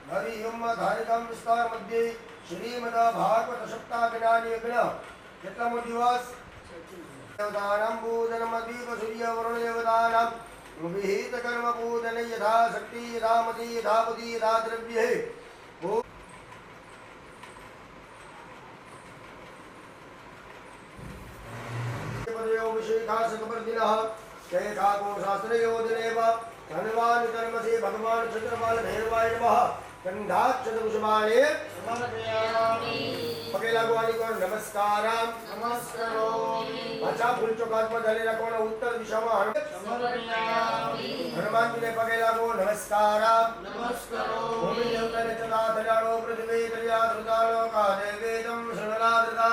हरिओम धारिकम विस्तार मध्ये श्रीमद भागवत सप्ताह यज्ञ કેટલામો દિવસ દેવતાનાં પૂજનમ દીપ સૂર્ય વરુણ દેવતાનાં વિહિત કર્મ પૂજન યથા શક્તિ યથા મતિ યથા બુદ્ધિ યથા દ્રવ્યે धनवान कर्म से भगवान चंद्रपाल भैरवाय नमः गंधाक्षतपुष्पाणि समर्पयामि पगे लागवानी को नमस्कारम नमस्कारोमि अच्छा फूल चौकात पर जले रखो उत्तर दिशा में समर्पयामि हनुमान जी ने पगे लागो नमस्कारम नमस्कारोमि भूमि देवता ने चला धरालो पृथ्वी दरिया धृतालो का देवेदम शरणलादता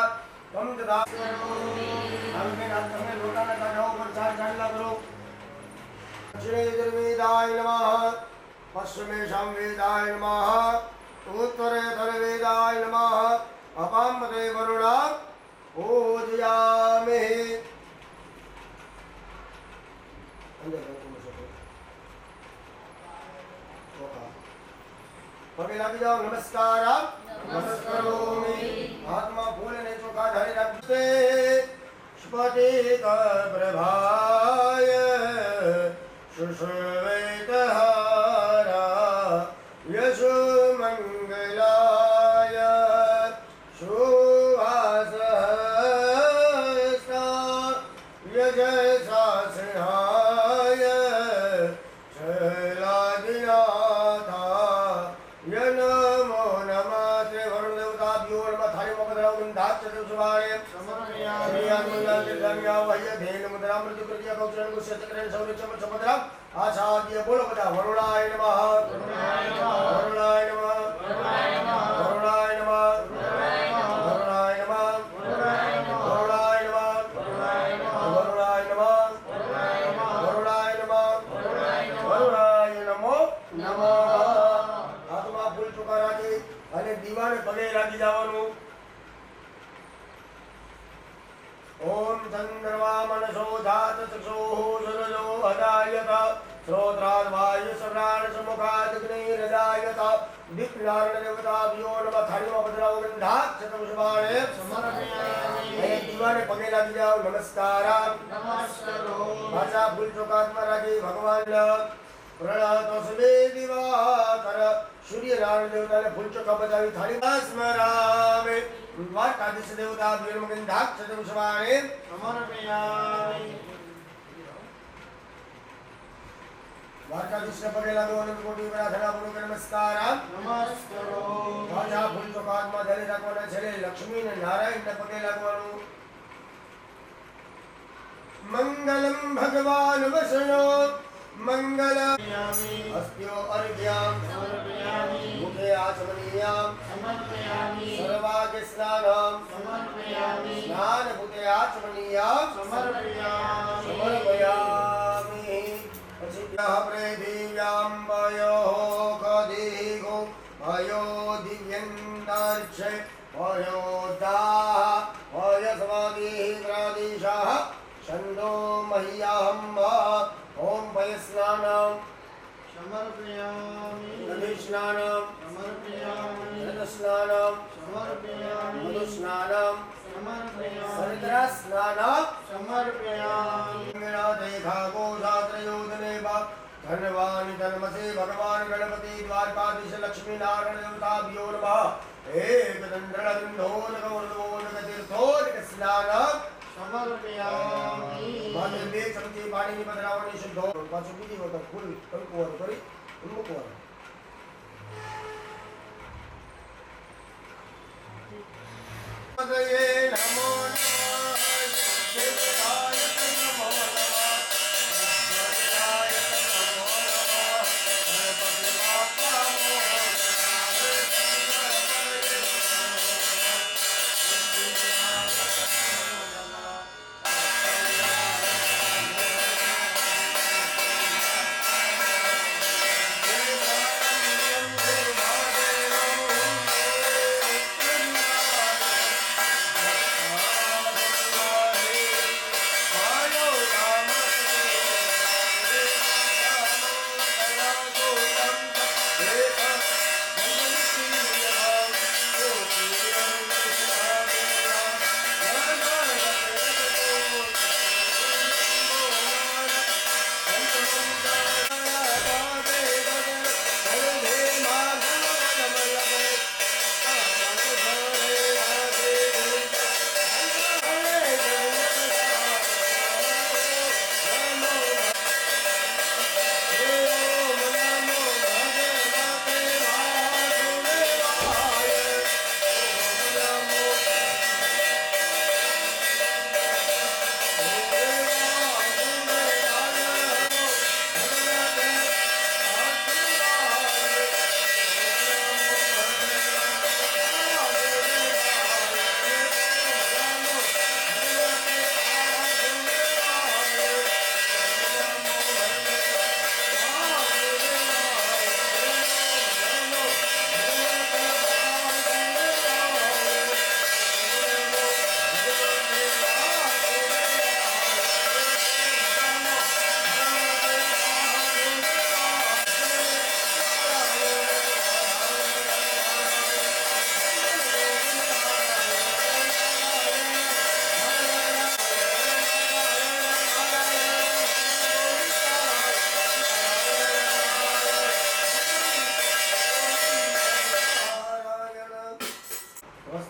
तम तदा हमने नाथ में लोटा ना करो प्रचार जानला करो दक्षिणेतरवेदाय नमः पश्चिमेशं वेदाय नमः उत्तरेतरवेदाय नमः अपामते वरुणा पूजयामि पगे लग जाओ नमस्कार नमस्कारोमि आत्मा फूल ने चौका धरे रखते स्फटिक प्रभाय शुश्वेतहारा यशोमङ्गलाय शुभासहस्ता यजसासिंहाय शैलादिनाथा नमो नमः वरुण देवताभ्यो नमः थाली मकदराव गंधाक्षतपुष्पाणि आचार्य बोलो बता वरुणाय नमः वरुणाय नमः वरुणाय नमः वरुणाय नमः वरुणाय नमः वरुणाय नमः वरुणाय नमः वरुणाय नमः वरुणाय नमो नमः आत्मा फूल चुका राखी અને દીવાને પગે લાગી જવાનું ओम चंद्रमा मनसो जात चक्षुः सूरजो अदायत श्रोत्राद् वायुश्रवणान् सम्मुखादग्निरदायत दिक्नारायण देवताभ्यो नमः थालीमा बदलाव गंधाक्षतपुष्पाणि समर्पयामि हे दीवाने पगे लागी जाओ नमस्कार नमस्कारो भाषा फूल चौकातમાં રાખી ભગવાનને प्रणातोस्मे दिवाकर सूर्य नारायण देवता ने फूल चौका बजावी थाली स्मरामि द्वारकाधीश देवता गंधाक्षतपुष्पाणि समर्पयामि द्वारकाधीश ने पगे लागो अनंत कोटि प्रार्थना पूर्वक नमस्कार नमस्कारो भाषा फूल चौकातમાં ધરી રાખવાના છે લક્ષ્મી ને નારાયણ ને પગે લાગવાનું मंगलम भगवान वसनो मंगल अस्त्यो अर्घ्यं समर्पयामि मुखे आचमनीयं समर्पयामि सर्वाग्य स्नानं समर्पयामि स्नानभूते आचमनीयं समर्पयामि समर्पयामि अचित्यः प्रेदिव्यां वयोः कदिगो वयो दिव्यन्तरिक्षे वयोदाः वयसमाधिः प्रादिशः छन्दो मह्यहं ओम वयस्नानं समर्पयामि नदीस्नानं समर्पयामि रथस्नानं समर्पयामि मधुस्नानं समर्पयामि सरिद्रास्नानं समर्पयामि मेरा देखा गोधात्रयोदने बा धन्यवान धर्मसे भगवान गणपति द्वारकाधीश लक्ष्मी नारायण देवताभ्यो नमः एकदंड्रगंधोदकोर्दोदक तीर्थोदक स्नानं समर्पयामि माने बे चमची पाणीની બદલાવવાની શુદ્ધો પાછું બીજી વખત ફૂલ કંકુવર કરી મૂકવાનું જય નમો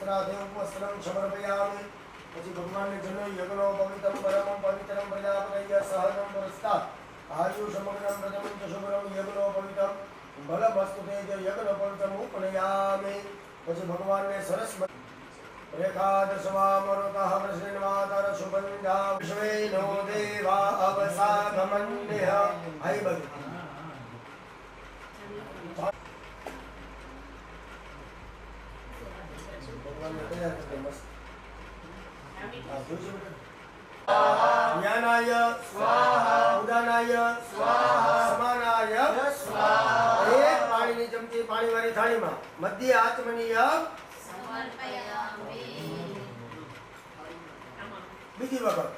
वस्त्रादेव वस्त्रं समर्पयामि પછી ભગવાનને જનો યજ્ઞો પવિत्रમ પરમં પવિત્રમ પ્રજાપતય સહજમ પુરસ્તાत् આયુષમગ્નમ પ્રથમં ચ શુભ્રમ યજ્ઞો પવિત્રમ બલમસ્તુ તેજ યજ્ઞ પવિત્રમ ઉપનયામિ પછી ભગવાનને સરસ રેખાદશવામરુતઃ વૃષિન્વાતર સુગંધા વિશ્વેનો દેવા અવસાગમન્યઃ આઈ બધું જ્ઞાનાય સ્વાહા ઉદાનાય સ્વાહા સમાનાય સ્વાહા એક પાણીની ચમચી પાણીવાળી થાળીમાં મધ્ય આચમનીય સમર્પયામિ બીજી વખત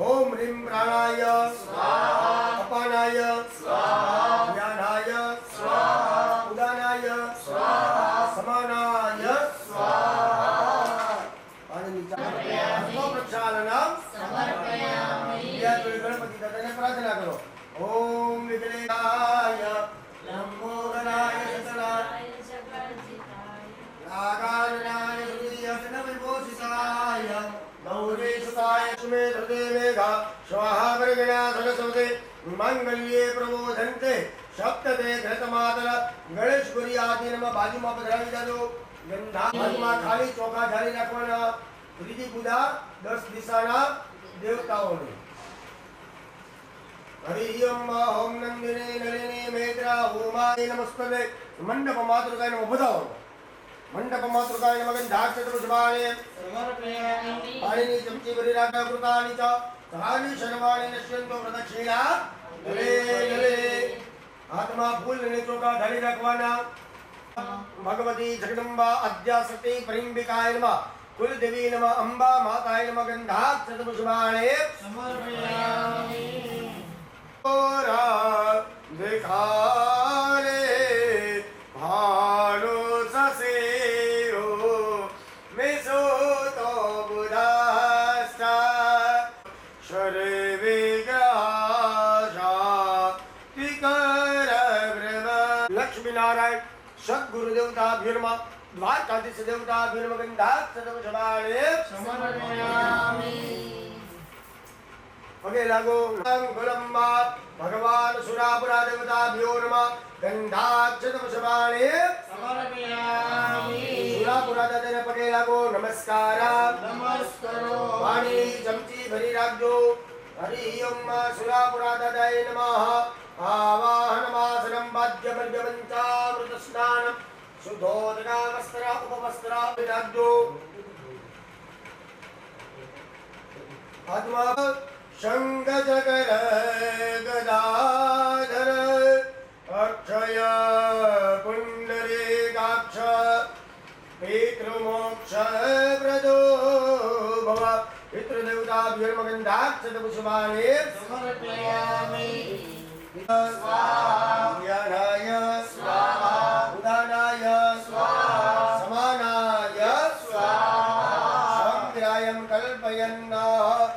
ઓમ રીમ પ્રાણાય સ્વાહા અપાનાય સ્વાહા જ્ઞાનાય સ્વાહા ઉદાનાય સ્વાહા સમાનાય સ્વાહા પાણીની ચમચી પ્રક્ષાલનમ સમર્પયામિ ગણપતિ દાદાને પ્રાર્થના કરો ઓમ વિઘ્નેશાય લંબોદરાય સતનાય आगारणाय सुदीयसन विभूषिताय गौरीसुताय सुमे हृदय मेघा स्वाहा वर्गणा सरस्वते मंगल्ये प्रबोधन्ते सप्तते घृतमातर गणेश गुरी आदि नम बाजूમાં પધરાવી દેજો ગંધા બાજુમાં ખાલી ચોખા ઢાળી રાખવાના ત્રીજી પૂજા 10 દિશાના દેવતાઓની હરિ ઓમ ઓમ નંદિને નલિને મેત્રા ઓમાય નમસ્તે મંડપ માતૃકાય નમઃ બધાઓ મંડપ માતૃકાય નમઃ ગંધાક્ષત પુષ્પાણિ સમર્પયામિ પાણીની ચમચી ભરી રાખા કૃતાની ચ સહાની શર્વાણી નશ્યંતો પ્રદક્ષિણા ગલે ગલે હાથમાં ફૂલ અને ચોખા ઢાળી રાખવાના ભગવતી જગદંબા અદ્યાસતી પરિંબિકાય નમઃ કુલદેવી નમઃ અંબા માતાય નમઃ ગંધાક્ષત પુષ્પાણિ સમર્પયામિ ઓરા દેખારે ભાલો સસેરો મેસો તો બુધાસ્તા શરે વિગ્રહા તિકર બ્રહ્મ લક્ષ્મી નારાયણ સદગુરુ દેવતાભ્યો નમઃ દ્વારકાધીશ દેવતાભ્યો નમઃ ગંધાક્ષત પુષ્પાણિ સમર્પયામિ પગે લાગો ગુલંબાત ભગવાન સુરાપુરા દેવતાભ્યો નમઃ ગંધાક્ષત પુષ્પાણિ સમર્પયામિ સુરાપુરા દાદાને પગે લાગો નમસ્કાર નમસ્કારો પાણી ચમચી ભરી રાખજો હરિ ઓમ સુરાપુરા દાદાય નમઃ આવાહનમાસનમ બાધ્યમર્યમંચામૃત સ્નાન શુદ્ધોદકા વસ્ત્ર ઉપવસ્ત્ર રાખજો આત્મા શંખ ચક્ર ગદાધર અક્ષય પુંડરીકાક્ષ પિતૃમોક્ષ પ્રદો ભવ પિતૃદેવતાભ્યો નમઃ ગંધાક્ષત પુષ્પાણિ સમર્પયામિ સ્વાહા જ્ઞાનાય સ્વાહા ઉદાનાય સ્વાહા સમાનાય સ્વાહા સંગ્રાયં કલ્પયન્ના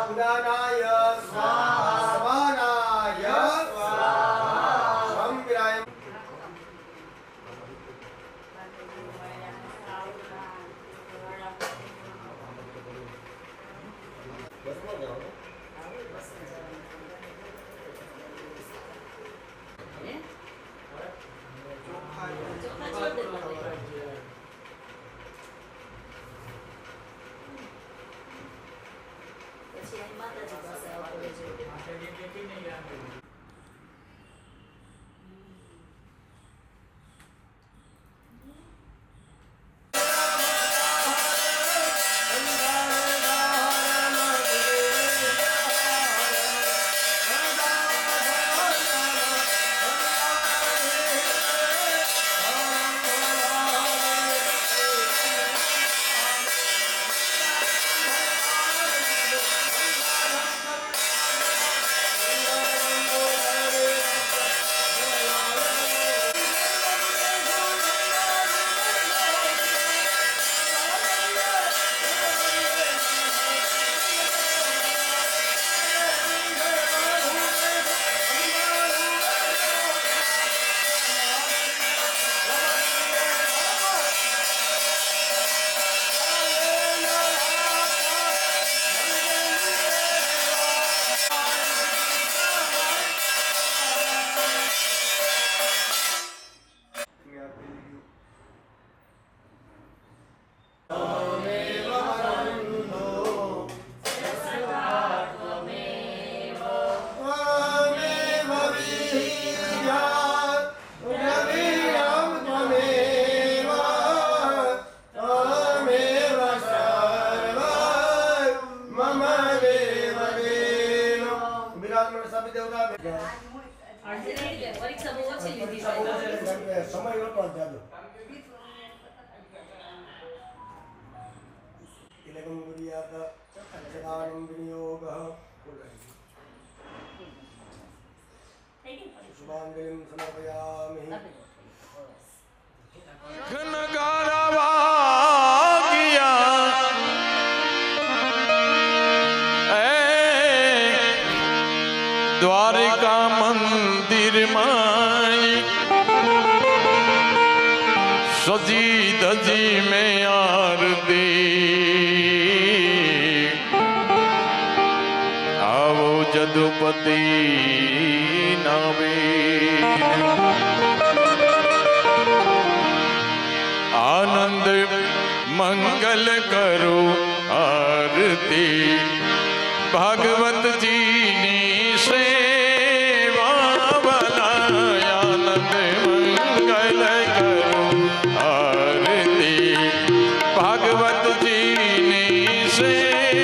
ઉદાનાય સ્વાહા સમાનાય સ્વાહા સંગ્રાયં પરીક્ષા બહુ ઓછી લીધી સમય નતો જાજો ઇલગમ ગુરિયાત સદાનમ વિનિયોગ શુભાંગલિમ સમર્પયામિ ઘનગારા વાગ્યા દ્વારિકા મંદિરમાં સજી ધજી મેં આરતી આવો જદુપતિ નામે આનંદ મંગલ કરો આરતી ભાગવતજીની સેવા ભલા આનંદ મંગલ કરો આરતી ભાગવતજીની સેવા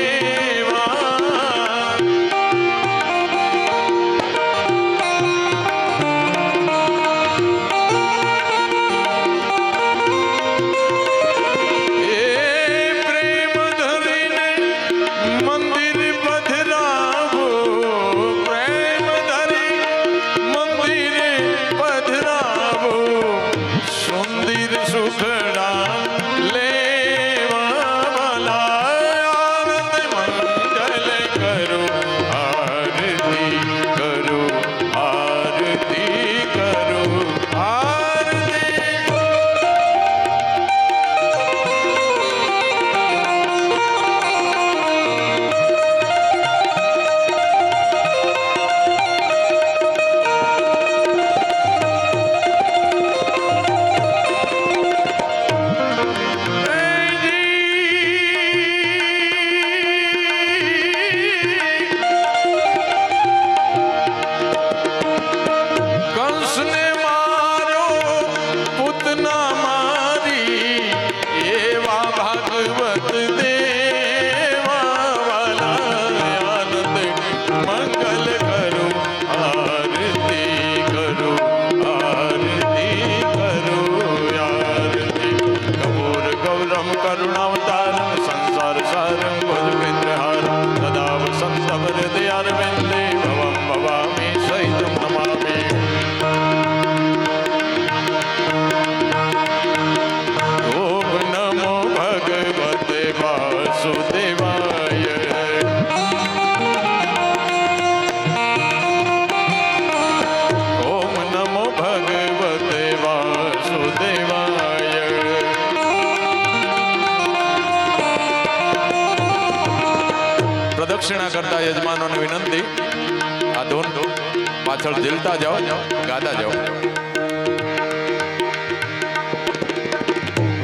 પ્રદક્ષિણા કરતા યજમાનોને વિનંતી આ ધૂન પાછળ ઝીલતા જાઓ ગાતા જાઓ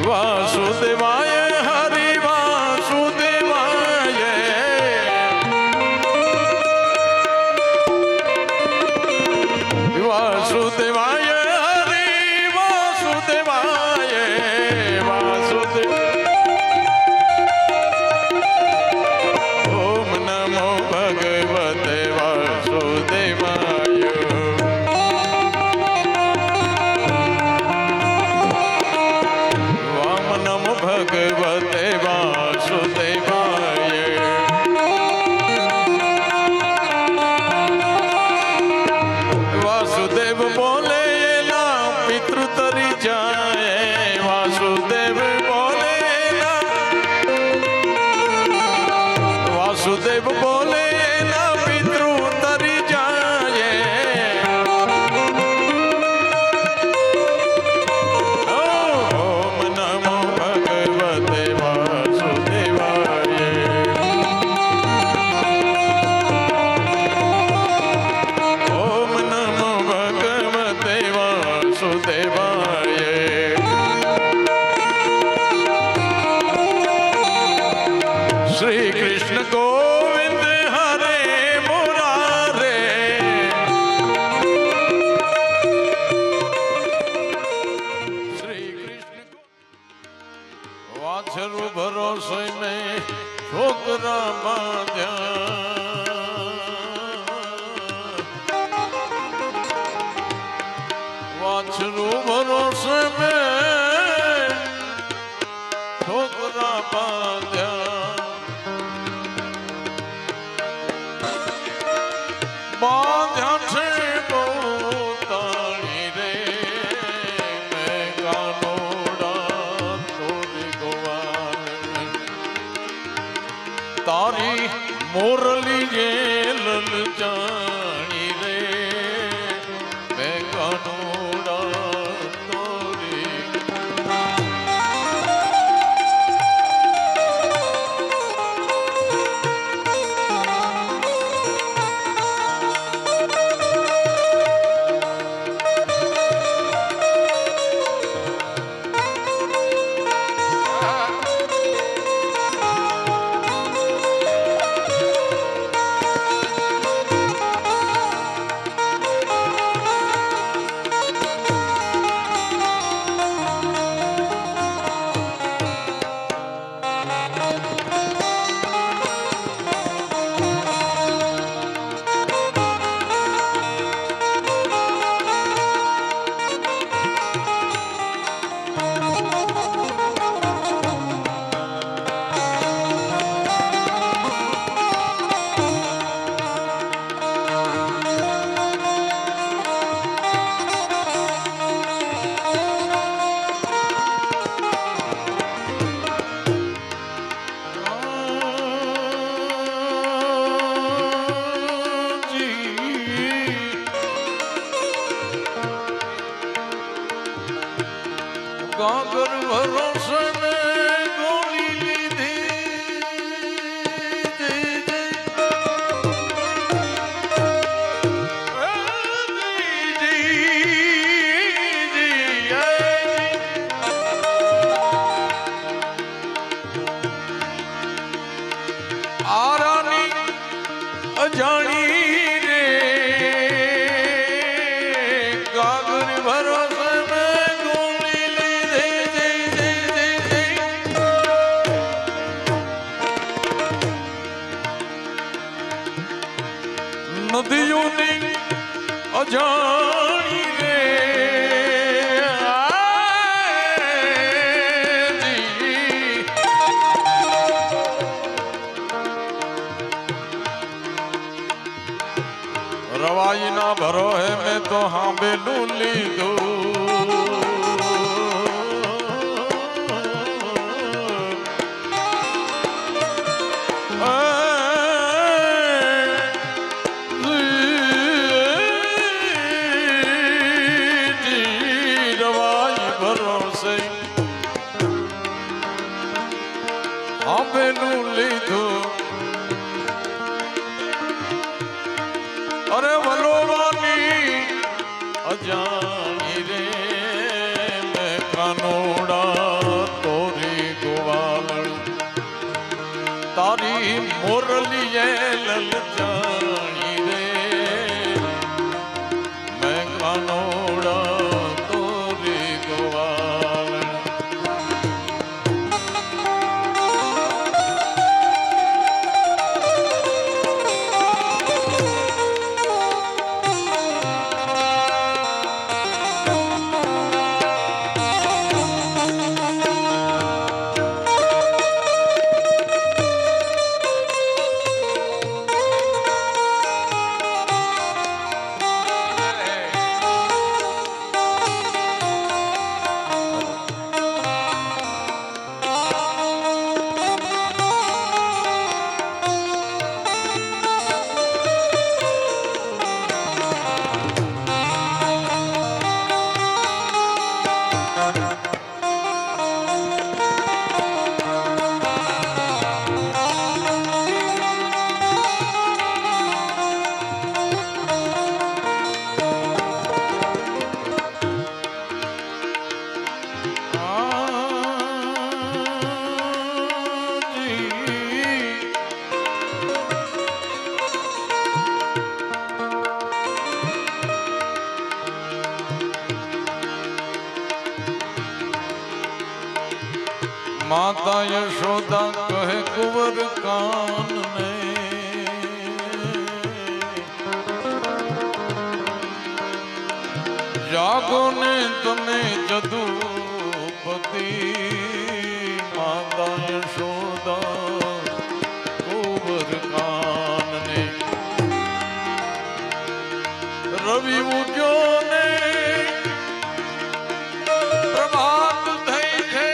વાસુદેવાય હરિ વાસુદેવાય વાસુદેવાય હરિ વાસુદેવાય વાસુદેવ ભગવતે વાસુદેવાય વામ નમો ભગવતે વાસુદેવાય વાસુદેવ બોલે એલા પિતૃ તરી જાય વાસુદેવ બોલે વાસુદેવ બોલે ના પિતૃ તરી જાય ઓમ નમો ભગવતે વાસુદેવાય ઓમ નમો ભગવતે વાસુદેવાય શ્રી કૃષ્ણ ગોવિંદ હરે મુરારે શ્રી કૃષ્ણ વાછરુ ભરોસે મેં છોકરા બાંધ્યા वाछरू भरोसे में ठोकरा बांध्या बांध्या छे पोतानी रे मैं कानोड़ा तोरी गोवाल तारी मोरली जे ललचानी रे मैं कानोड़ा तोरी गागर भरोसे में गोली लीधी आरानी अजानी रे गागर भरोसे में गोली नदियों ने अजानी रे रवाई ना भरो है मैं तो हाँ बेलू ली दू अरे वलोवानी अजानी रे मैं कानोड़ा तोरी गोवाल तारी मोरली ललचानी रे मैं कानोड़ा तोरी गोवाल माता यशोदा कहे कुंवर कान ने जागो ने तने जदुपति माता यशोदा कुंवर कान ने रवि उग्यो ने प्रभात થઈ છે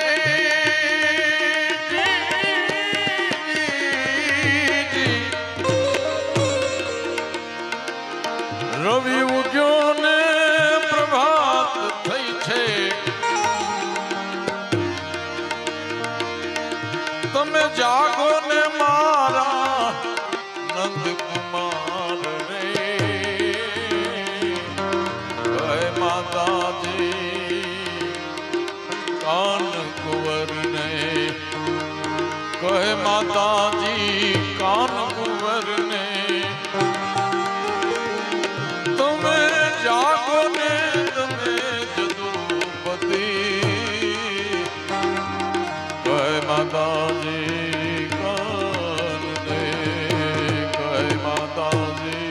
રવિ ઉગ્યો ને પ્રભાત થઈ છે તમે જાગો ને મારા નંદ કુમાર રે કહે માતાજી કાન કુંવર ને કહે માતાજી કાન કુંવર ને તમે જાગો ને તમે જદુપતિ કહે માતાજી કાન દે કહે માતાજી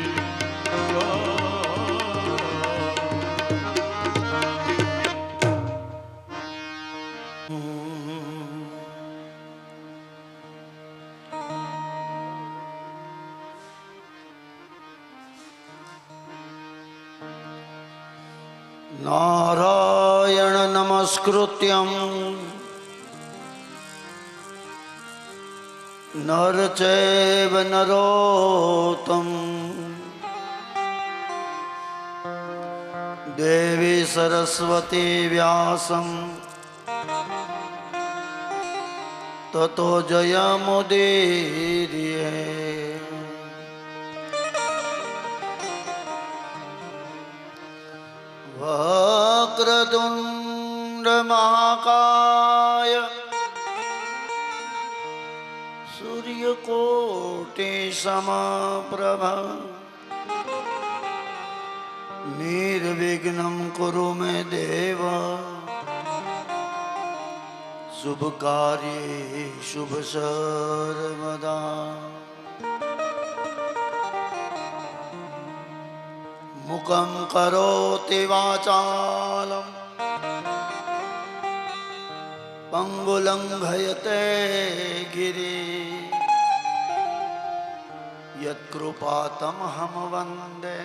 नारायण नमस्कृत्यं नर चैव नरोत्तम देवी सरस्वती व्यासं ततो जयमुदीरये वक्रतुण्ड महाकाय सूर्यकोटि समप्रभ निर्विघ्नं कुरु मे देव शुभ कार्ये शुभ सर्वदा मुखं करोति वाचालं पंगुलंघयते गिरि यत्कृपातमहं वन्दे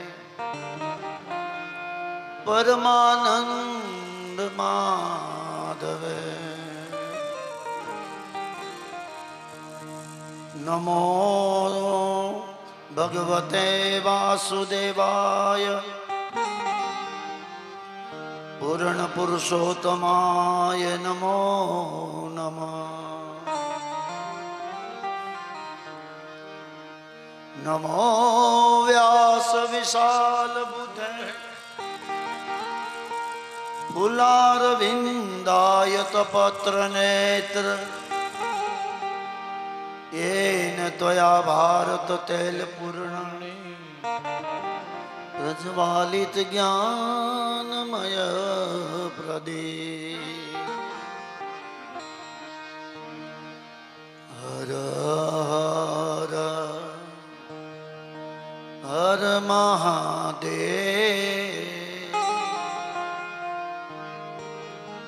परमानंद माधवे नमो भगवते वासुदेवाय पूर्ण पुरुषोत्तमाय नमो नमः नमो व्यास विशाल बुद्धे फुलारविंदायत पत्र नेत्र येन त्वया भारत तैल पूर्णानि प्रज्वालित ज्ञानमय प्रदीप हर हर हर महादेव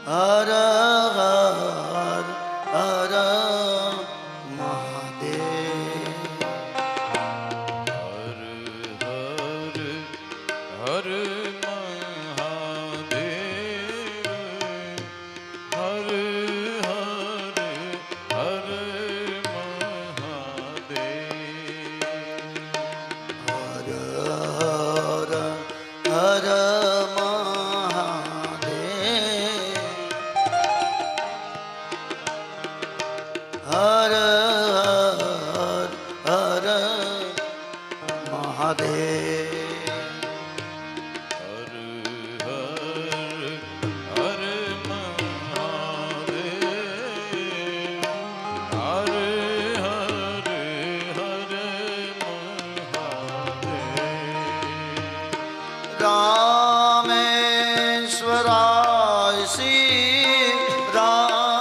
हर हर हर रामेश्वराय श्री रामेश्वराय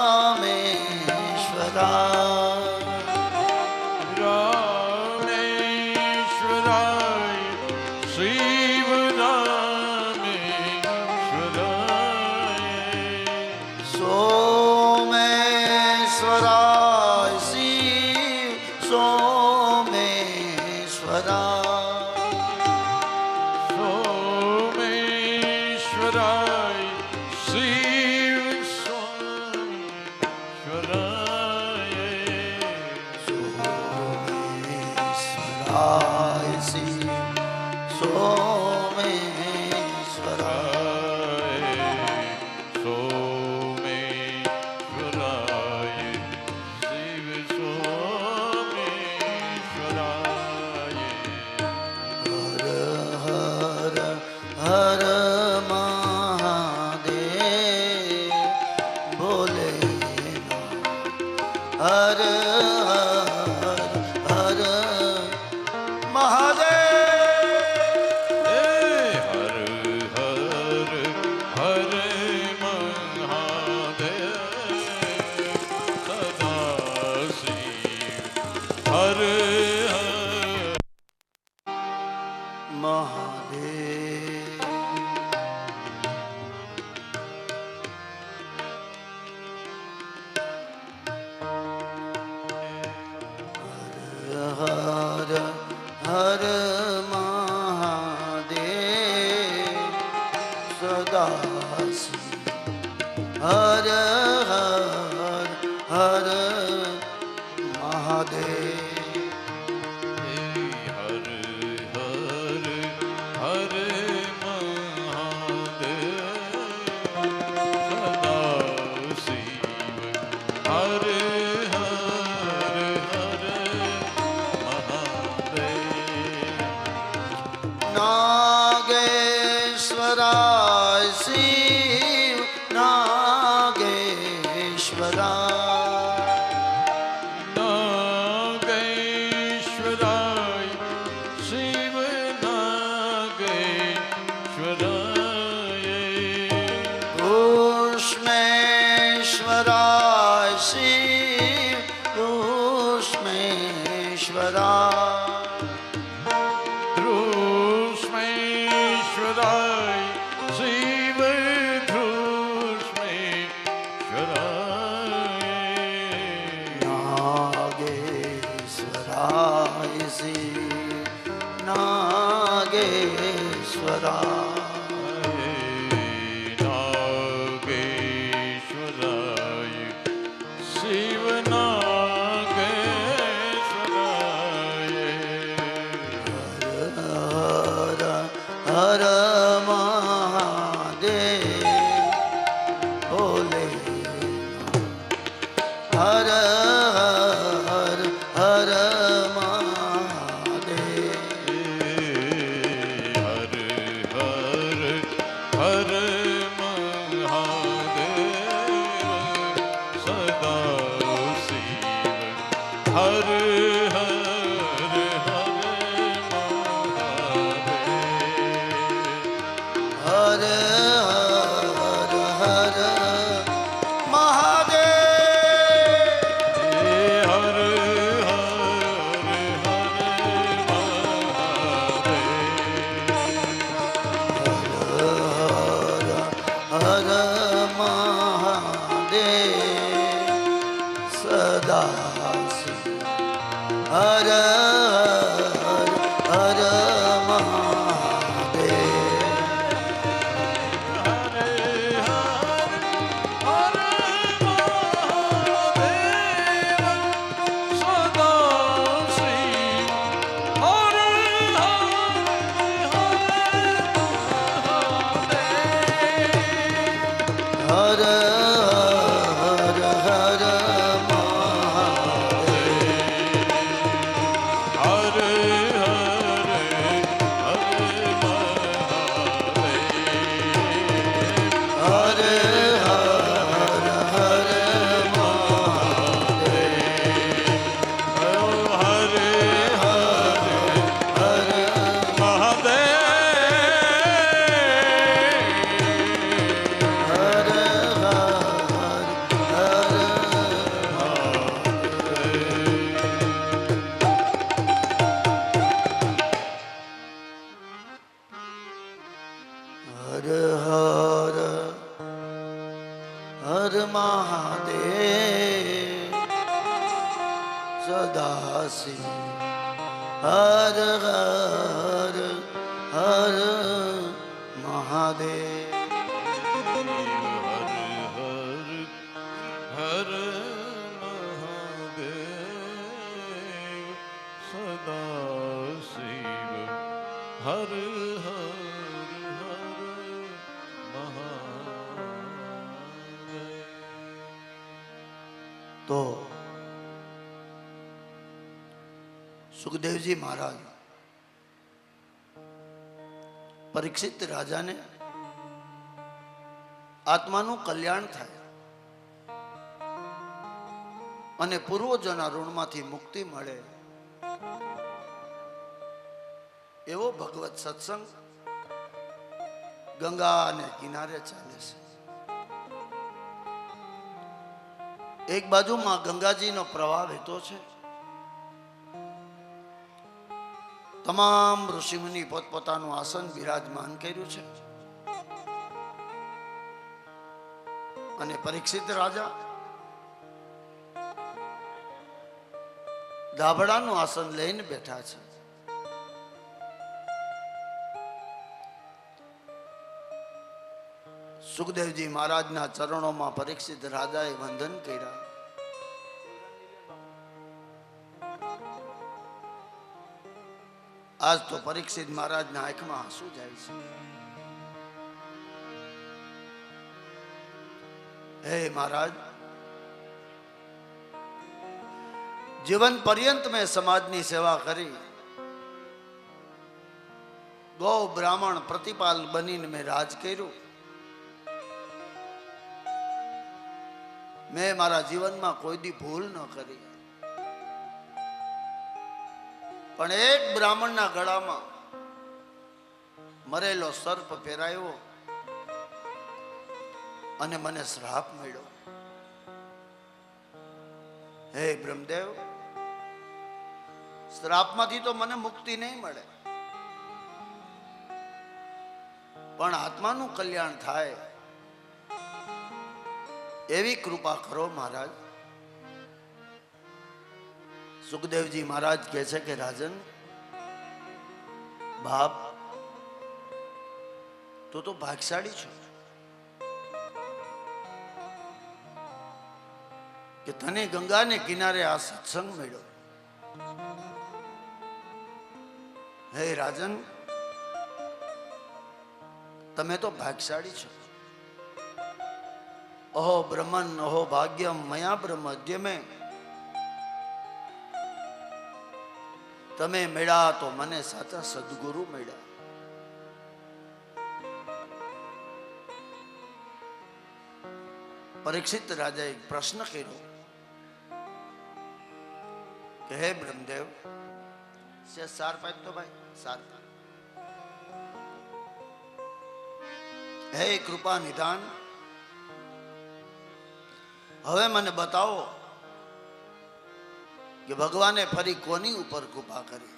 હર હર હર મહાદેવ. તો સુખદેવજી મહારાજ પરીક્ષિત રાજાને આત્માનું કલ્યાણ થાય અને પૂર્વજોના ઋણમાંથી મુક્તિ મળે એવો ભગવત સત્સંગ ગંગા અને કિનારે ચાલે છે. એક બાજુમાં ગંગાજીનો પ્રવાહ વહેતો છે. તમામ ઋષિમુનિ પોતપોતાનું આસન બિરાજમાન કર્યું છે અને પરીક્ષિત રાજા ધાબળાનું આસન લઈને બેઠા છે. સુખદેવજી મહારાજના ચરણોમાં પરીક્ષિત રાજાએ વંદન કર્યા. આજ તો પરીક્ષિત મહારાજના આંખમાં આંસુ જાય છે. હે મહારાજ, જીવન પર્યંત મેં સમાજની સેવા કરી. ગૌ બ્રાહ્મણ પ્રતિપાલ બનીને મેં રાજ કર્યું. મેં મારા જીવનમાં કોઈ દી ભૂલ ન કરી. પણ એક બ્રાહ્મણના ગળામાં મરેલો સર્પ પહેરાયો અને મને શ્રાપ મળ્યો. હે બ્રહ્મદેવ, શ્રાપમાંથી તો મને મુક્તિ નહીં મળે, પણ આત્માનું કલ્યાણ થાય એવી કૃપા કરો મહારાજ. સુખદેવજી મહારાજ કહે છે કે રાજન, બાપ તું તો ભાગ્યશાળી છો કે તને ગંગાને કિનારે આ સત્સંગ મળ્યો. હે રાજન, તમે તો ભાગ્યશાળી છો. અહો બ્રહ્મન અહો ભાગ્યમ મયા બ્રહ્મ અદ્યમે. તમે મળ્યા તો મને સાચા સદગુરુ મળ્યા. પરીક્ષિત રાજાએ એક પ્રશ્ન કર્યો કે હે બ્રહ્મદેવ, સાર પાઇપ તો ભાઈ સાર. હે કૃપા નિધાન, હવે મને બતાવો કે ભગવાને ફરી કોની ઉપર કૃપા કરી.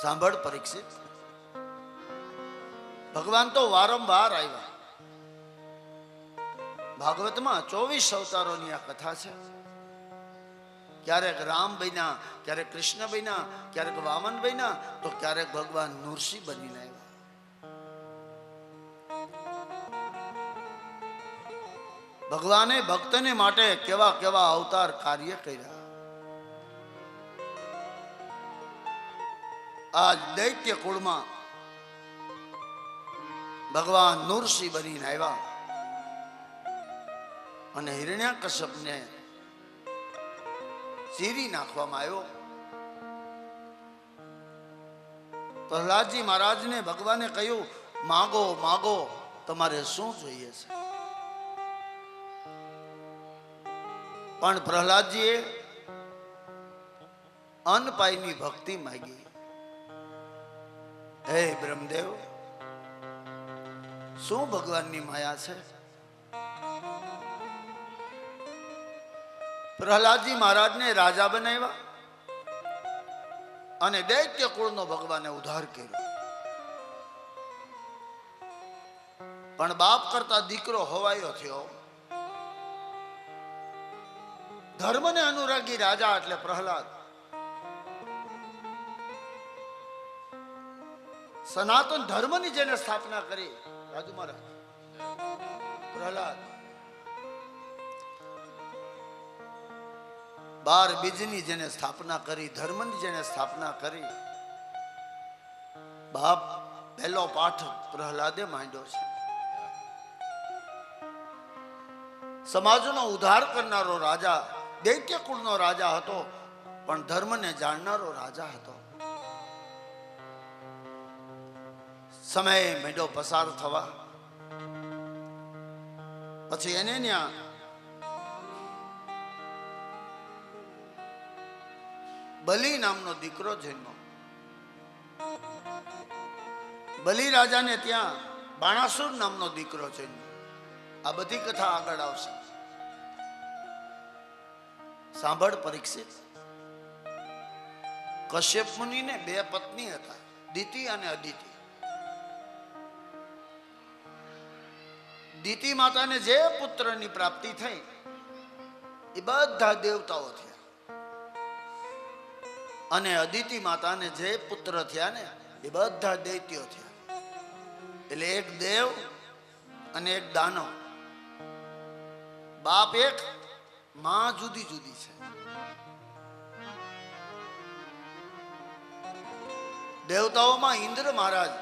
સાંભળ પરીક્ષિત, ભગવાન તો વારંવાર આવ્યા. ભાગવતમાં 24 અવતારોની આ કથા છે. ક્યારેક રામ બન્યા, ક્યારેક કૃષ્ણ બન્યા, ક્યારેક વામન બન્યા, તો ક્યારેક ભગવાન નૃસિંહ બનીને આવ્યા. ભગવાને ભક્તને માટે કેવા કેવા અવતાર કાર્ય કર્યા. આજ દૈત્ય કુળમાં ભગવાન નૃસિંહ બનીને આવ્યા અને હિરણ્યકશ્યપને ચીરી નાખવામાં આવ્યો. પ્રહલાદજી મહારાજને ભગવાને કહ્યું, માગો માગો, તમારે શું જોઈએ છે? પણ પ્રહલાદજીએ અન્નપાયની ભક્તિ માંગી. હે બ્રહ્મદેવ, શું ભગવાનની માયા છે? પ્રહલાદજી મહારાજને રાજા બનાવ્યા અને દૈત્ય કુળનો ભગવાને ઉદ્ધાર કર્યો. પણ બાપ કરતા દીકરો હોવાયો થયો. ધર્મને અનુરાગી રાજા એટલે પ્રહલાદ. સનાતન ધર્મની જેને સ્થાપના કરી, રાજુ મહારાજ, પ્રહલાદ. બાર બીજની જેને સ્થાપના કરી, ધર્મની જેને સ્થાપના કરી, બાપ પહેલો પાઠ પ્રહલાદે માંડ્યો છે. સમાજનો ઉદ્ધાર કરનારો રાજા, દૈત્ય કુળનો રાજા હતો, પણ ધર્મને જાણનારો રાજા હતો. સમય માંડ્યો પસાર થવા. પછી એને ત્યાં બલિ નામનો દીકરો જન્મ્યો. બલિ રાજાને ત્યાં બાણાસુર નામનો દીકરો જન્મ્યો. આ બધી કથા આગળ આવશે. સાંભળ પરીક્ષિત, કશ્યપ મુનિને બે પત્ની હતા, દિતિ અને અદિતિ. દિતિ માતાને જે પુત્રની પ્રાપ્તિ થઈ એ બધા દેવતાઓ થયા, અને અદિતિ માતાને જે પુત્ર થયા ને એ બધા દૈત્યો થયા. એટલે એક દેવ અને એક દાનવ. બાપ એક, માં જુદી જુદી છે. દેવતાઓમાં ઇન્દ્ર મહારાજ,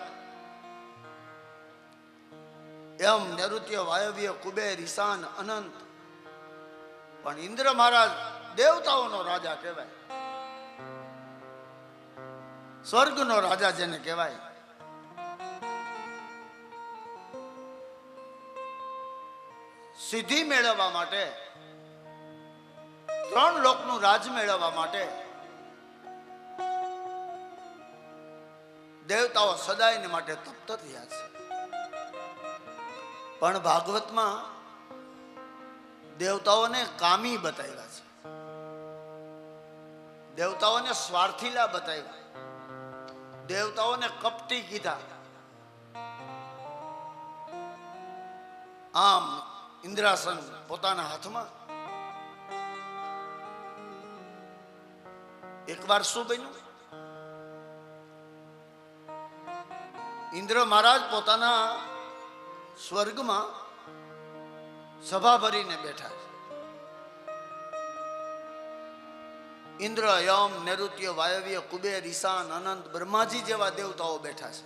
એમ નૈઋત્ય, વાયવ્ય, કુબેર, ઈશાન, અનંત. પણ ઇન્દ્ર મહારાજ દેવતાઓનો રાજા કહેવાય, સ્વર્ગનો રાજા જેને કહેવાય. સિદ્ધિ મેળવવા માટે, ત્રણ લોકનું રાજ મેળવવા માટે દેવતાઓ સદાયને માટે તપ્ત થયા છે. પણ ભાગવતમાં દેવતાઓને કામી બતાવ્યા છે, દેવતાઓને સ્વાર્થીલા બતાવ્યા, દેવતાઓને કપટી કીધા. આમ ઇન્દ્રાસન પોતાના હાથમાં. એકવાર શું બન્યું? ઇન્દ્ર મહારાજ પોતાના સ્વર્ગમાં સભા ભરીને બેઠા છે. ઇન્દ્ર, યમ, નૈઋત્ય, વાયવ્ય, કુબેર, ઈશાન, અનંત, બ્રહ્માજી જેવા દેવતાઓ બેઠા છે.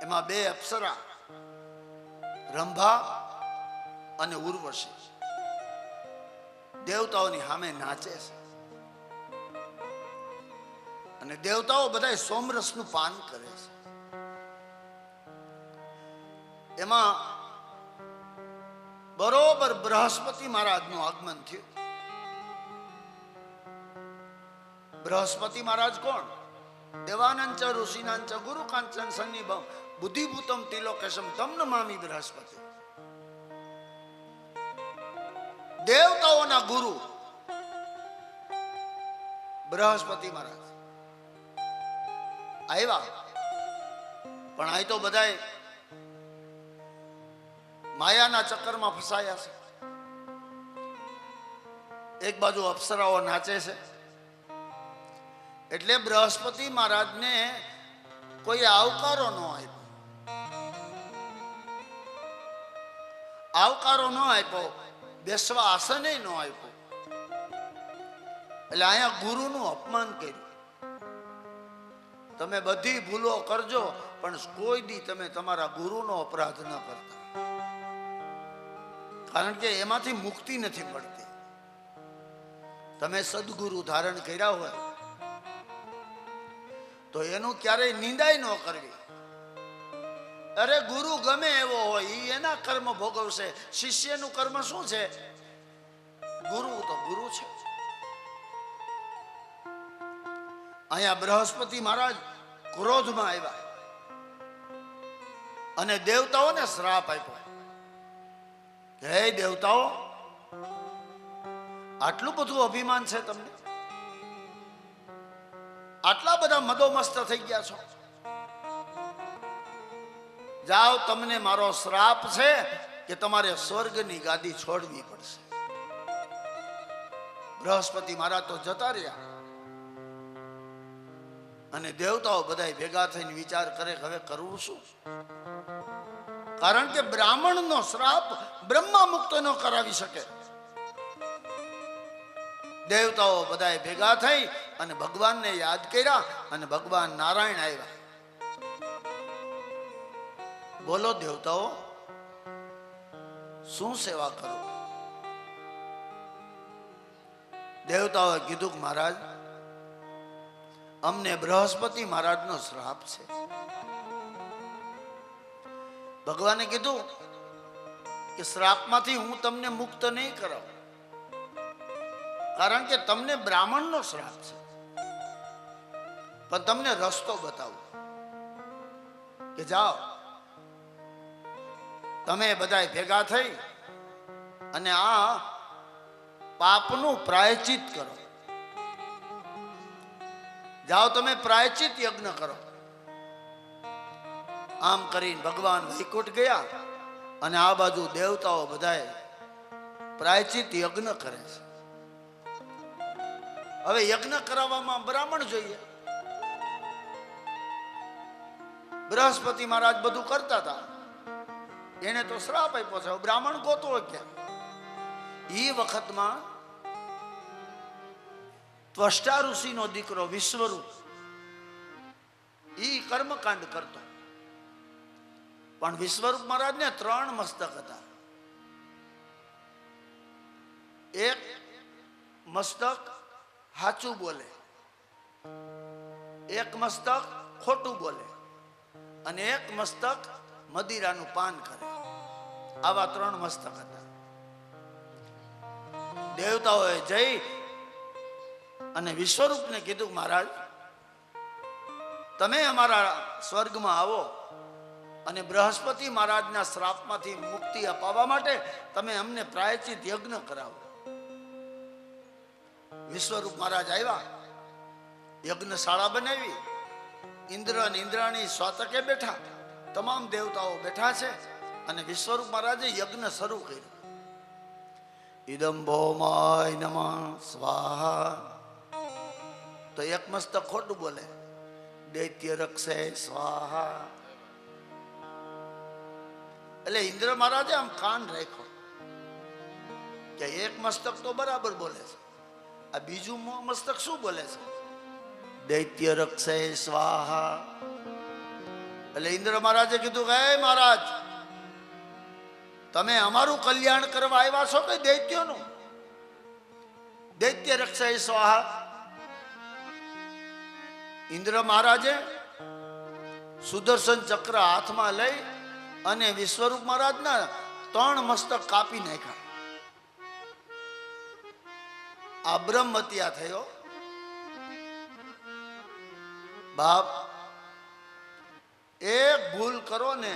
એમાં બે અપ્સરા, રંભા અને ઉર્વશી, દેવતાઓની સામે નાચે છે. અને દેવતાઓ બધા સોમરસનું પાન કરે છે. એમાં બરોબર બૃહસ્પતિ મહારાજનું આગમન થયું. બૃહસ્પતિ મહારાજ કોણ? દેવાનંચ ઋષિનાંચ ગુરુ કાંચન સન્નિભમ બુદ્ધિભૂતમ તિલોકેશમ તમ નમામિ બૃહસ્પતિ. દેવતાઓના ગુરુ બૃહસ્પતિ મહારાજ આવ્યા. પણ અહીં તો બધાય માયાના ચક્કરમાં ફસાયા છે. એક બાજુ અપ્સરાઓ નાચે છે, એટલે બૃહસ્પતિ મહારાજને કોઈ આવકારો ન આપ્યો. આવકારો ન આપ્યો, બેસવા આસને ન આપ્યો. એટલે અહીંયા ગુરુનું અપમાન કર્યું. તમે બધી ભૂલો કરજો, પણ કોઈ દી તમે તમારા ગુરુનો અપરાધ ન કરતા, કારણ કે એમાંથી મુક્તિ નથી મળતી. તમે સદગુરુ ધારણ કર્યા હોય તો એનું ક્યારેય નિંદાય ન કરવી. અરે ગુરુ ગમે એવો હોય, એ એના કર્મ ભોગવશે. શિષ્યનું કર્મ શું છે? ગુરુ તો ગુરુ છે. અહીંયા બૃહસ્પતિ મહારાજ ક્રોધમાં આવ્યા અને દેવતાઓને શ્રાપ આપ્યો. હે દેવતાઓ, આટલું બધું અભિમાન છે તમને? આટલા બધા મદોમસ્ત થઈ ગયા છો? જાઓ, તમને મારો શ્રાપ છે કે તમારે સ્વર્ગની ગાદી છોડવી પડશે. બૃહસ્પતિ મહારાજ તો જતા રહ્યા અને દેવતાઓ બધા ભેગા થઈને વિચાર કરે કે હવે કરવું શું? કારણ કે બ્રાહ્મણનો શ્રાપ બ્રહ્મા મુક્ત ન કરાવી શકે. દેવતાઓ બધાએ ભેગા થઈ અને ભગવાનને યાદ કર્યા અને ભગવાન નારાયણ આવ્યા. બોલો દેવતાઓ, શું સેવા કરું? દેવતાઓએ કીધું કે મહારાજ, અમને બૃહસ્પતિ મહારાજનો શ્રાપ છે. ભગવાને કીધું કે શ્રાપમાંથી હું તમને મુક્ત નહીં કરાવું, કારણ કે તમને બ્રાહ્મણનો શ્રાપ છે. પણ તમને રસ્તો બતાવું કે જાઓ, તમે બધા ભેગા થઈ અને આ પાપનું પ્રાયચિત કરો. જાઓ, તમે પ્રાયચિત યજ્ઞ કરો. આમ કરીને ભગવાન વૈકુંઠ ગયા અને આ બાજુ દેવતાઓ બધાએ પ્રાયચિત યજ્ઞ કરે છે. હવે યજ્ઞ કરાવવામાં બ્રાહ્મણ જોઈએ. બૃહસ્પતિ મહારાજ બધું કરતા હતા, એને તો શ્રાપ આપ્યો છે, બ્રાહ્મણ ગોતો ક્યાં? એ વખતમાં ત્વષ્ટા ઋષિનો દીકરો વિશ્વરૂપ ઈ કર્મકાંડ કરતો. પણ વિશ્વરૂપ મહારાજને 3 મસ્તક હતા. એક મસ્તક સાચું બોલે, એક મસ્તક ખોટું બોલે અને એક મસ્તક મદિરાનું પાન કરે. આવા 3 મસ્તક હતા. દેવતાઓએ જઈ અને વિશ્વરૂપને કીધું, મહારાજ, તમે અમારા સ્વર્ગમાં આવો અને બૃહસ્પતિ મહારાજના શ્રાપમાંથી મુક્તિ અપાવવા માટે તમે અમને પ્રાયચિત યજ્ઞ કરાવો. વિશ્વરૂપ મહારાજ આવ્યા, યજ્ઞશાળા બનાવી, ઇન્દ્ર અને ઇન્દ્રાણી સ્વાતકે બેઠા, તમામ દેવતાઓ બેઠા છે અને વિશ્વરૂપ મહારાજે યજ્ઞ શરૂ કર્યો. ઇદમ ભૌમાય નમઃ સ્વાહા. તો એક મસ્તક ખોટું બોલે, દૈત્ય રક્ષે સ્વાહા. એટલે ઇન્દ્ર મહારાજે આમ કાન રાખ્યો કે એક મસ્તક તો બરાબર બોલે છે, આ બીજું મસ્તક શું બોલે છે? દૈત્ય રક્ષે સ્વાહા. એટલે ઇન્દ્ર મહારાજે કીધું કે હે મહારાજ, તમે અમારું કલ્યાણ કરવા આવ્યા છો કે દૈત્યનું? દૈત્ય રક્ષે સ્વાહા. ઇન્દ્ર મહારાજે સુદર્શન ચક્ર હાથમાં લઈ અને વિશ્વરૂપ મહારાજના 3 મસ્તક કાપી નાખ્યા. આ બ્રહ્મત્યા થયો. બાપ, એક ભૂલ કરો ને,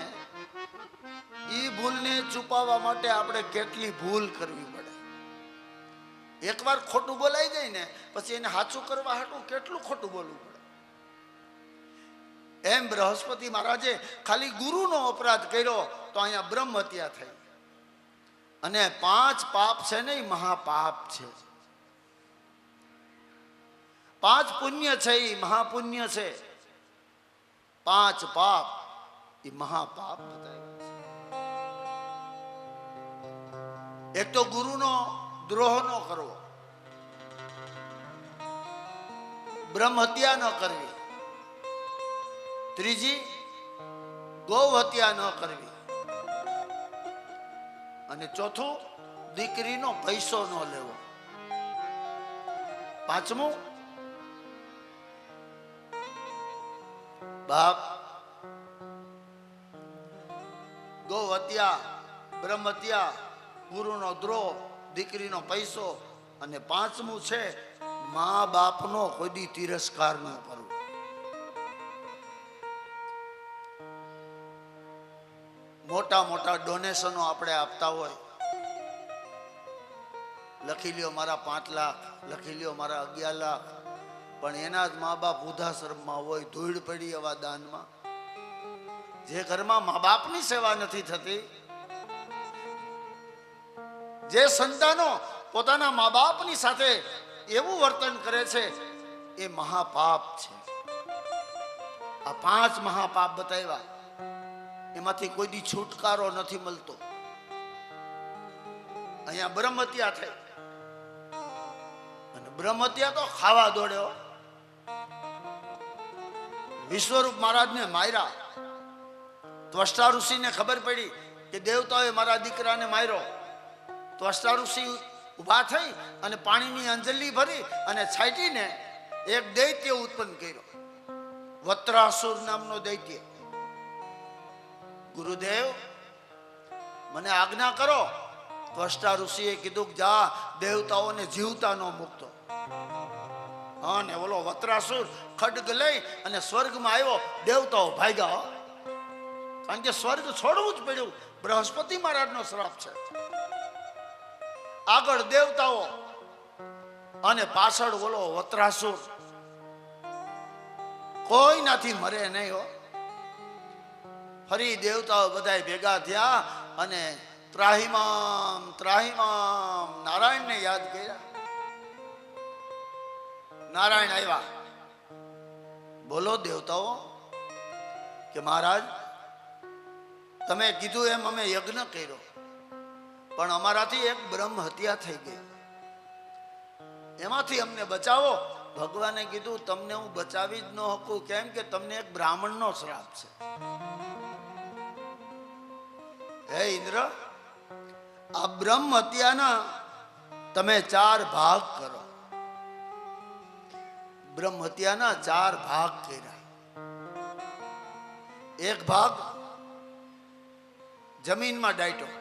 ઈ ભૂલને છુપાવવા માટે આપણે કેટલી ભૂલ કરવી પડે. એકવાર ખોટું બોલાઈ જાય ને પછી એને સાચું કરવા હાટું કેટલું ખોટું બોલવું પડે. એમ બૃહસ્પતિ મહારાજે ખાલી ગુરુનો અપરાધ કર્યો તો અહીંયા બ્રહ્મ હત્યા થઈ. અને 5 પાપ છે ને એ મહાપાપ છે, 5 પુણ્ય છે એ મહાપુણ્ય છે, 5 પાપ એ મહાપાપ બતાવ્યા છે. એક તો ગુરુનો દ્રોહ ન કરવો, બ્રહ્મ હત્યા ન કરવી, ત્રીજી ગૌ હત્યા ન કરવી, અને ચોથું દીકરીનો પૈસો ન લેવો, 5મું બાપ ગૌ હત્યા, બ્રહ્મ હત્યા, ગુરુનો દ્રોહ, દીકરીનો પૈસો, અને 5મું છે મા બાપનો કોઈ દી તિરસ્કાર ન કરવો. મોટા મોટા ડોનેશનો આપણે આપતા હોય, લખી લ્યો મારા 5 લાખ, લખી લ્યો મારા 11 લાખ, પણ એના જ મા બાપ વૃદ્ધાશ્રમમાં હોય, ધૂળ પડી એવા દાનમાં. જે ઘરમાં મા બાપની સેવા નથી થતી, જે સંતાનો પોતાના મા બાપની સાથે એવું વર્તન કરે છે, એ મહાપાપ છે. આ 5 મહાપાપ બતાવ્યા, એમાંથી કોઈ દી છુટકારો નથી મળતો. અહીંયા બ્રહ્મ હત્યા થઈ અને બ્રહ્મત્યા તો ખાવા દોડ્યો. વિશ્વરૂપ મહારાજને માર્યા. ત્વષ્ટા ઋષિને ખબર પડી કે દેવતાઓએ મારા દીકરાને માર્યો. ત્વષ્ટા ઋષિ ઊભા થઈ અને પાણીની અંજલિ ભરી અને છાંટીને એક દૈત્ય ઉત્પન્ન કર્યો. વત્રાસુર નામનો દૈત્ય. ગુરુદેવ મને આજ્ઞા કરો. ત્વષ્ટા ઋષિએ કીધું કે જા દેવતાઓને જીવતા ન મૂકતો. હા ને ઓલો વત્રાસુર ખડગ લઈ અને સ્વર્ગમાં આવ્યો. દેવતાઓ ભાગ્યા. કારણ કે સ્વર્ગ છોડવું જ પડ્યું. બૃહસ્પતિ મહારાજનો શ્રાપ છે. આગળ દેવતાઓ અને પાછળ ઓલો વત્રાસુર. કોઈ નાથી મરે નહીં હો. ફરી દેવતાઓ બધા ભેગા થયા અને ત્રાહિમામ ત્રાહિમામ નારાયણને યાદ કર્યા. નારાયણ આવ્યા. બોલો દેવતાઓ કે મહારાજ તમે કીધું એમ અમે યજ્ઞ કર્યો, પણ અમારાથી એક બ્રહ્મ હત્યા થઈ ગઈ. એમાંથી અમને બચાવો. ભગવાને કીધું તમને હું બચાવી જ ન શકું. કેમ કે તમને એક બ્રાહ્મણનો શ્રાપ છે. હે ઇન્દ્ર, આ બ્રહ્મ હત્યાના તમે 4 ભાગ કરો. બ્રહ્મ હત્યાના 4 ભાગ કર્યા. એક ભાગ જમીનમાં દાટ્યો.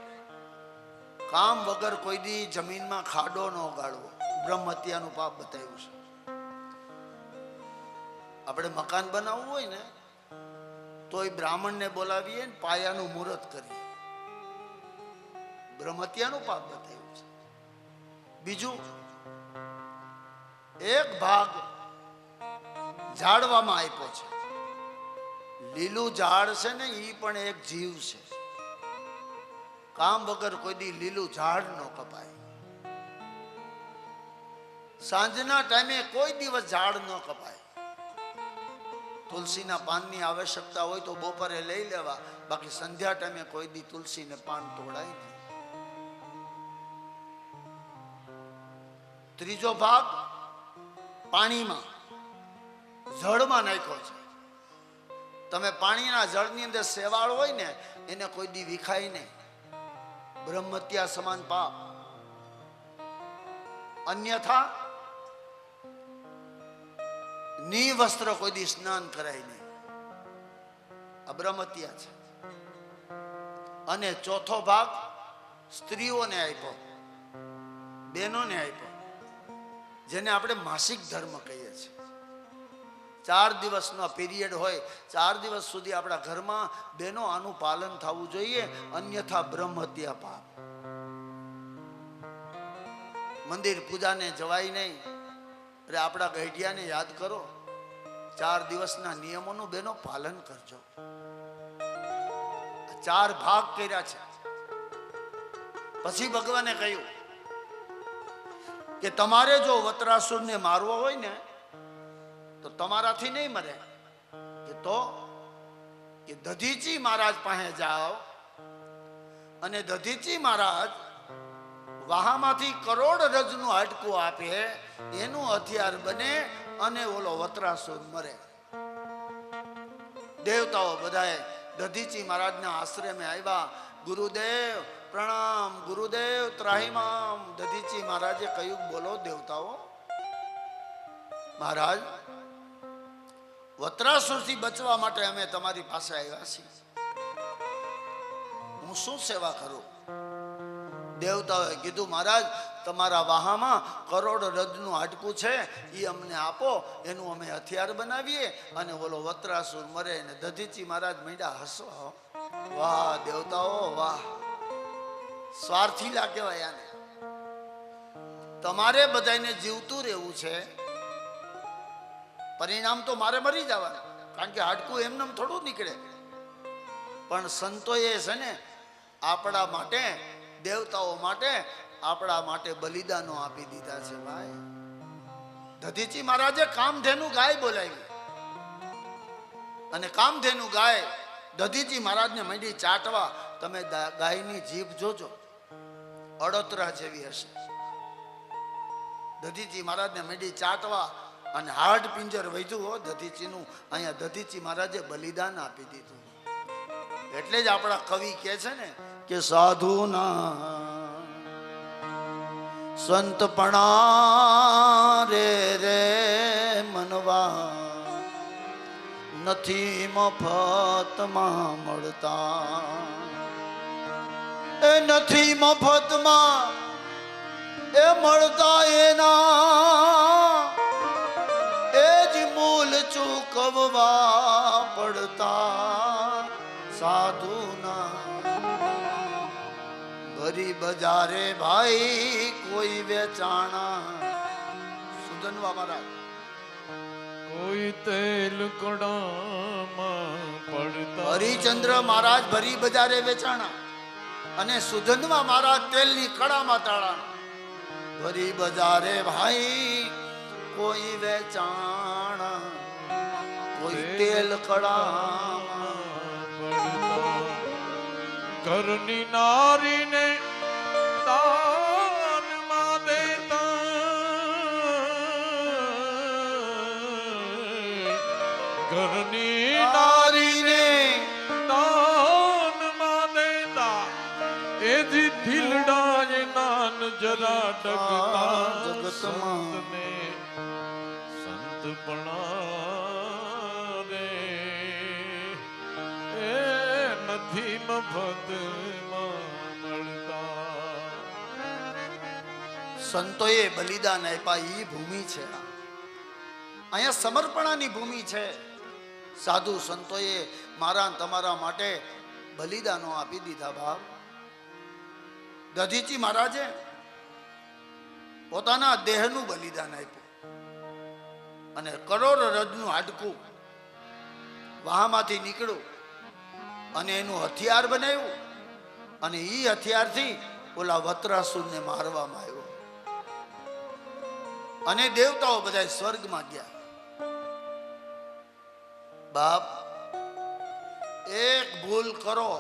કામ વગર કોઈ દી જમીનમાં ખાડો ન ગાળવો. બ્રહ્મ હત્યાનું પાપ બતાવ્યું છે. આપણે મકાન બનાવવું હોય ને તોય બ્રાહ્મણને બોલાવીએ ને પાયાનું મુહૂર્ત કરીએ. બ્રહ્મ હત્યાનું પાપ બતાવ્યું છે. બીજું, એક ભાગ ઝાડવામાં આપ્યો છે. લીલું ઝાડ છે ને એ પણ એક જીવ છે. કામ વગર કોઈ દી લીલું ઝાડ ન કપાય. સાંજના ટાઈમે કોઈ દિવસ ઝાડ ન કપાય. તુલસીના પાનની આવશ્યકતા હોય તો બપોરે લઈ લેવા, બાકી સંધ્યા ટાઈમે કોઈ દી તુલસીને પાન તોડાય નહીં. ત્રીજો ભાગ પાણીમાં જળમાં નાખ્યો છે. તમે પાણીના જળની અંદર શેવાળ હોય ને એને કોઈ દી વિખાય નહીં. બ્રહ્મ હત્યા સમાન પાપ. અન્યથા નિવસ્ત્ર કોઈ દી સ્નાન કરાય નહીં. આ બ્રહ્મ હત્યા છે. અને ચોથો ભાગ સ્ત્રીઓને આપ્યો, બહેનોને આપ્યો, જેને આપણે માસિક ધર્મ કહીએ છીએ. 4 દિવસનો પીરિયડ હોય, 4 દિવસ સુધી આપણા ઘરમાં બહેનો આનું પાલન થવું જોઈએ. અન્યથા બ્રહ્મ હત્યા પાપ. મંદિર પૂજાને જવાય નહીં. અરે આપણા ગઢિયાને યાદ કરો. 4 દિવસના નિયમોનું બહેનો પાલન કરજો. 4 ભાગ કર્યા છે. પછી ભગવાને કહ્યું કે તમારે જો વત્રાસુરને મારવો હોય ને તો તમારાથી નહીં મરે. કે દધીચી મહારાજ પાસે જાઓ અને દધીચી મહારાજ વાહામાંથી કરોડ રજનું હાડકું આપે, એનું હથિયાર બને અને ઓલો વત્રાસુર મરે. દેવતાઓ બધાએ દધીચી મહારાજના આશ્રમે આવ્યા. ગુરુદેવ પ્રણામ, ગુરુદેવ ત્રાહિમામ. દધીચી મહારાજે કહ્યું, બોલો દેવતાઓ. મહારાજ, વત્રાસુરથી બચવા માટે અમે તમારી પાસે આવ્યા છીએ. હું શું સેવા કરું? દેવતાઓએ કીધું, મહારાજ તમારા વાહામાં કરોડ રજનું હાડકું છે, એ અમને આપો, એનું અમે હથિયાર બનાવીએ અને ઓલો વત્રાસુર મરે. ને દધીચી મહારાજ મીંડા હસવા. વાહ દેવતાઓ વાહ, સ્વાર્થી કહેવાય આને. તમારે બધાને જીવતું રહેવું છે, પરિણામ તો મારે મરી જવાનું, કારણ કે હાડકું એમને થોડું નીકળે. પણ સંતોએ છે ને આપણા માટે, દેવતાઓ માટે, આપણા માટે બલિદાનો આપી દીધા છે ભાઈ. દધીચી મહારાજે કામધેનુ ગાય બોલાવી અને કામધેનુ ગાય દધીચી મહારાજને માંડી ચાટવા. તમે ગાયની જીભ જોજો, અડોતરા જેવી હશે. દધીચી મહારાજને મેડી ચાટવા અને હાડ પિંજર વધ્યું હો દધીચીનું. અહીંયા દધીચી મહારાજે બલિદાન આપી દીધું. એટલે જ આપણા કવિ કહે છે ને કે સાધુના સંતપણા રે રે મનવા નથી મફતમાં મળતા. એ નથી મફતમાં એ મળતા એના એ જ મૂલ ચૂકવવા પડતા. સાધુના ભરી બજારે ભાઈ કોઈ વેચાણા. સુધનવા મહારાજ કોઈ તેલ કડામાં પડતા. હરિચંદ્ર મહારાજ ભરી બજારે વેચાણા અને સુધનવા મહારાજ તેલની કડામાં તાળાના. ભરી બજારે ભાઈ કોઈ વેચાણા કોઈ તેલ કડામાં પડતા. ઘરની નારીને દાનમાં દેતા. ઘરની નારીને દાનમાં દેતા. એ જી ઢીલડા એ નાન જરા ડગતા. જગતમાં સંતને સંતપણા રે એ નથી મફતમાં મળતા. સંતોએ બલિદાન આપ્યા એ ભૂમિ છે. અહીંયા સમર્પણાની ભૂમિ છે. સાધુ સંતોએ મારા તમારા માટે બલિદાનો આપી દીધા. બાપ દધીચી મહારાજે પોતાના દેહનું બલિદાન આપ્યું અને કરોડરજનું હાડકું વાહમાંથી નીકળ્યું અને એનું હથિયાર બનાવ્યું અને એ હથિયારથી ઓલા વત્રાસુરને મારવામાં આવ્યો અને દેવતાઓ બધા સ્વર્ગમાં ગયા. બાપ એક ભૂલ કરો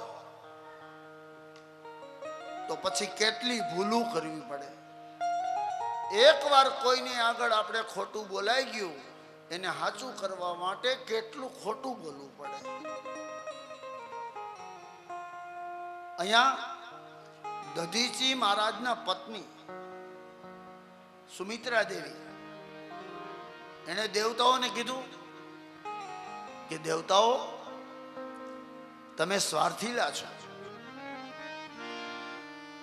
તો પછી કેટલી ભૂલું કરવી પડે. એકવાર કોઈને આગળ આપણે ખોટું બોલાઈ ગયું એને સાચું કરવા માટે કેટલું ખોટું બોલવું પડે. અહીંયા દધીચી મહારાજના પત્ની સુમિત્રા દેવી એને દેવતાઓને કીધું કે દેવતાઓ તમે સ્વાર્થીલા છો.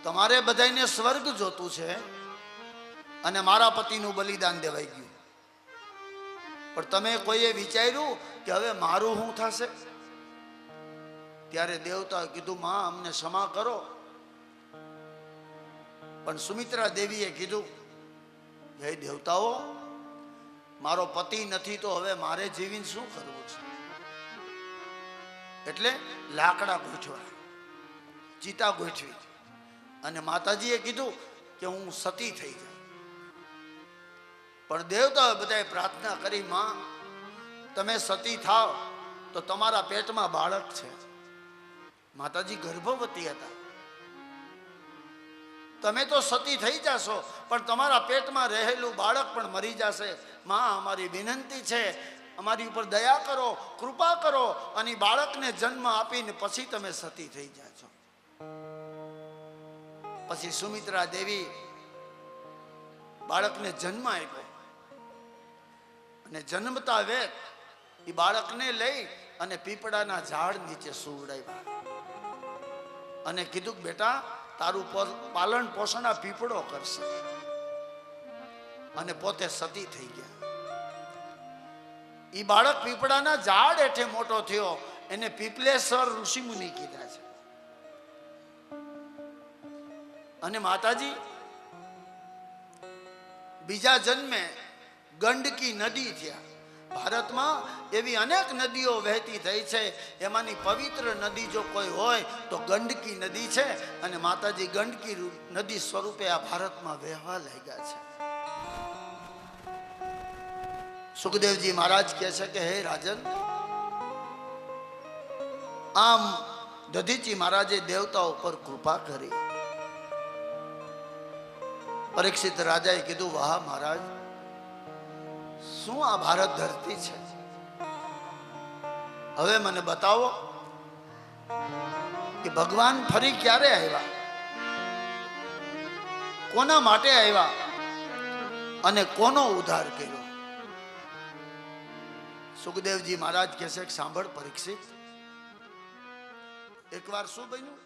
તમારે બધાને સ્વર્ગ જોતું છે અને મારા પતિનું બલિદાન દેવાઈ ગયું. પણ તમે કોઈએ વિચાર્યું કે હવે મારું શું થશે? ત્યારે દેવતાએ કીધું માં અમને ક્ષમા કરો. પણ સુમિત્રા દેવીએ કીધું હે દેવતાઓ મારો પતિ નથી તો હવે મારે જીવીને શું કરવું છે? એટલે લાકડા ગોઠવા ચિતા ગોઠવી અને માતાજીએ કીધું કે હું સતી થઈ જાઉં. પણ દેવતાઓએ બધાએ પ્રાર્થના કરી માં તમે સતી થાવ તો તમારા પેટમાં બાળક છે. માતાજી ગર્ભવતી હતા. તમે તો સતી થઈ જશો પણ તમારા પેટમાં રહેલું બાળક પણ મરી જશે. માં અમારી વિનંતી છે અમારી ઉપર દયા કરો કૃપા કરો અને બાળકને જન્મ આપીને પછી તમે સતી થઈ જાશો. પછી સુમિત્રા દેવી બાળકને જન્મ આપ્યો અને જન્મતા વેત એ બાળકને લઈ અને પીપળાના ઝાડ નીચે સુવડાવ્યા અને કીધું બેટા તારું પાલન પોષણ આ પીપળો કરશે. અને પોતે સતી થઈ ગયા. એ બાળક પીપળાના ઝાડ હેઠે મોટો થયો. એને પીપલેશ્વર ઋષિ મુનિ કીધા છે. અને માતાજી બીજા જન્મે ગંડકી નદી થયા. ભારતમાં એવી અનેક નદીઓ વહેતી થઈ છે. એમાંની પવિત્ર નદી જો કોઈ હોય તો ગંડકી નદી છે. અને માતાજી ગંડકી નદી સ્વરૂપે આ ભારતમાં વહેવા લાગ્યા છે. સુખદેવજી મહારાજ કહે છે કે હે રાજન, આમ દધીચી મહારાજે દેવતાઓ પર કૃપા કરી પરીક્ષિત રાજાએ કીધું, વાહ મહારાજ, શું આ ભારત ધરતી છે? હવે મને બતાવો કે ભગવાન ફરી ક્યારે આવ્યા, કોના માટે આવ્યા અને કોનો ઉદ્ધાર કર્યો? સુખદેવજી મહારાજ કહે છે કે સાંભળ પરીક્ષિત, એકવાર શું બન્યું?